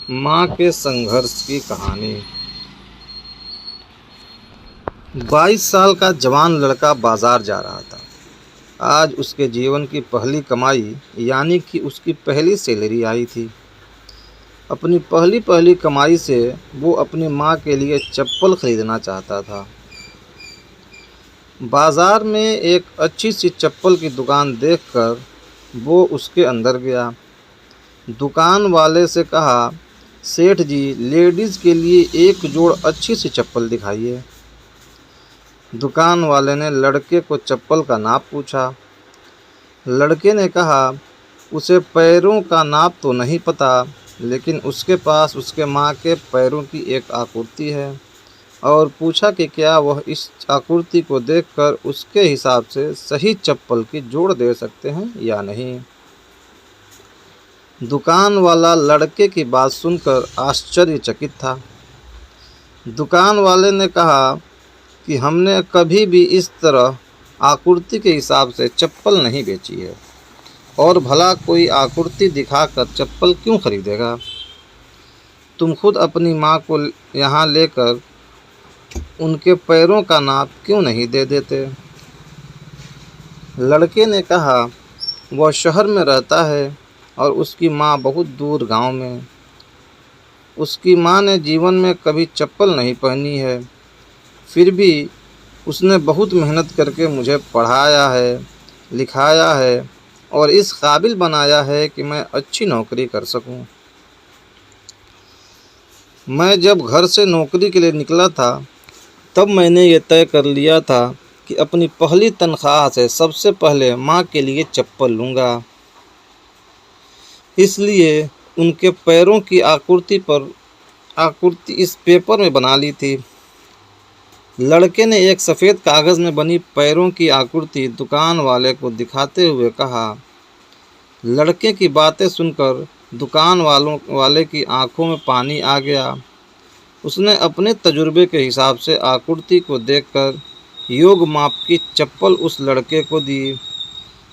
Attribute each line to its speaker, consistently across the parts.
Speaker 1: माँ के संघर्ष की कहानी। 22 साल का जवान लड़का बाजार जा रहा था। आज उसके जीवन की पहली कमाई यानी कि उसकी पहली सैलरी आई थी। अपनी पहली पहली कमाई से वो अपनी माँ के लिए चप्पल खरीदना चाहता था। बाजार में एक अच्छी सी चप्पल की दुकान देखकर वो उसके अंदर गया। दुकान वाले से कहा, सेठ जी, लेडीज़ के लिए एक जोड़ अच्छी सी चप्पल दिखाइए। दुकान वाले ने लड़के को चप्पल का नाप पूछा। लड़के ने कहा, उसे पैरों का नाप तो नहीं पता, लेकिन उसके पास उसके माँ के पैरों की एक आकृति है, और पूछा कि क्या वह इस आकृति को देखकर उसके हिसाब से सही चप्पल की जोड़ दे सकते हैं या नहीं। दुकान वाला लड़के की बात सुनकर आश्चर्यचकित था। दुकान वाले ने कहा कि हमने कभी भी इस तरह आकृति के हिसाब से चप्पल नहीं बेची है, और भला कोई आकृति दिखाकर चप्पल क्यों खरीदेगा। तुम खुद अपनी माँ को यहाँ लेकर उनके पैरों का नाप क्यों नहीं दे देते। लड़के ने कहा, वह शहर में रहता है और उसकी माँ बहुत दूर गांव में। उसकी माँ ने जीवन में कभी चप्पल नहीं पहनी है, फिर भी उसने बहुत मेहनत करके मुझे पढ़ाया है, लिखाया है और इस काबिल बनाया है कि मैं अच्छी नौकरी कर सकूं। मैं जब घर से नौकरी के लिए निकला था, तब मैंने ये तय कर लिया था कि अपनी पहली तनख्वाह से सबसे पहले माँ के लिए चप्पल लूँगा। इसलिए उनके पैरों की आकृति इस पेपर में बना ली थी। लड़के ने एक सफ़ेद कागज़ में बनी पैरों की आकृति दुकान वाले को दिखाते हुए कहा। लड़के की बातें सुनकर दुकान वाले की आंखों में पानी आ गया। उसने अपने तजुर्बे के हिसाब से आकृति को देखकर योग माप की चप्पल उस लड़के को दी।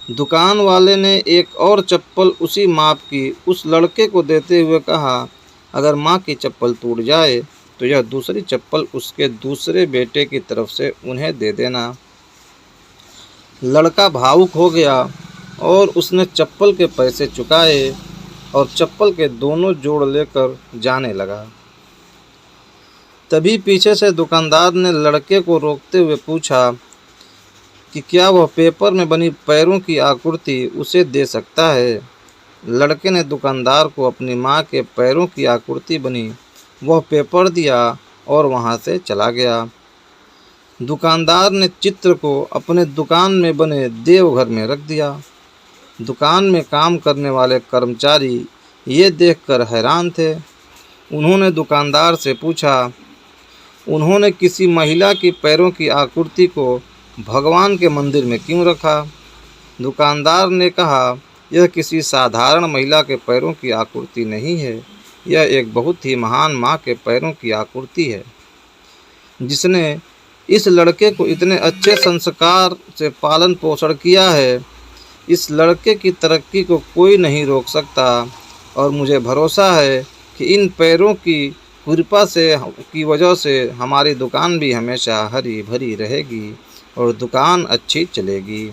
Speaker 1: दुकान वाले ने एक और चप्पल उसी माप की उस लड़के को देते हुए कहा, अगर माँ की चप्पल टूट जाए तो यह दूसरी चप्पल उसके दूसरे बेटे की तरफ से उन्हें दे देना। लड़का भावुक हो गया और उसने चप्पल के पैसे चुकाए और चप्पल के दोनों जोड़ लेकर जाने लगा। तभी पीछे से दुकानदार ने लड़के को रोकते हुए पूछा कि क्या वह पेपर में बनी पैरों की आकृति उसे दे सकता है। लड़के ने दुकानदार को अपनी माँ के पैरों की आकृति बनी वह पेपर दिया और वहाँ से चला गया। दुकानदार ने चित्र को अपने दुकान में बने देवघर में रख दिया। दुकान में काम करने वाले कर्मचारी ये देखकर हैरान थे। उन्होंने दुकानदार से पूछा, उन्होंने किसी महिला की पैरों की आकृति को भगवान के मंदिर में क्यों रखा। दुकानदार ने कहा, यह किसी साधारण महिला के पैरों की आकृति नहीं है, यह एक बहुत ही महान माँ के पैरों की आकृति है, जिसने इस लड़के को इतने अच्छे संस्कार से पालन पोषण किया है। इस लड़के की तरक्की को कोई नहीं रोक सकता, और मुझे भरोसा है कि इन पैरों की कृपा की वजह से हमारी दुकान भी हमेशा हरी भरी रहेगी और दुकान अच्छी चलेगी।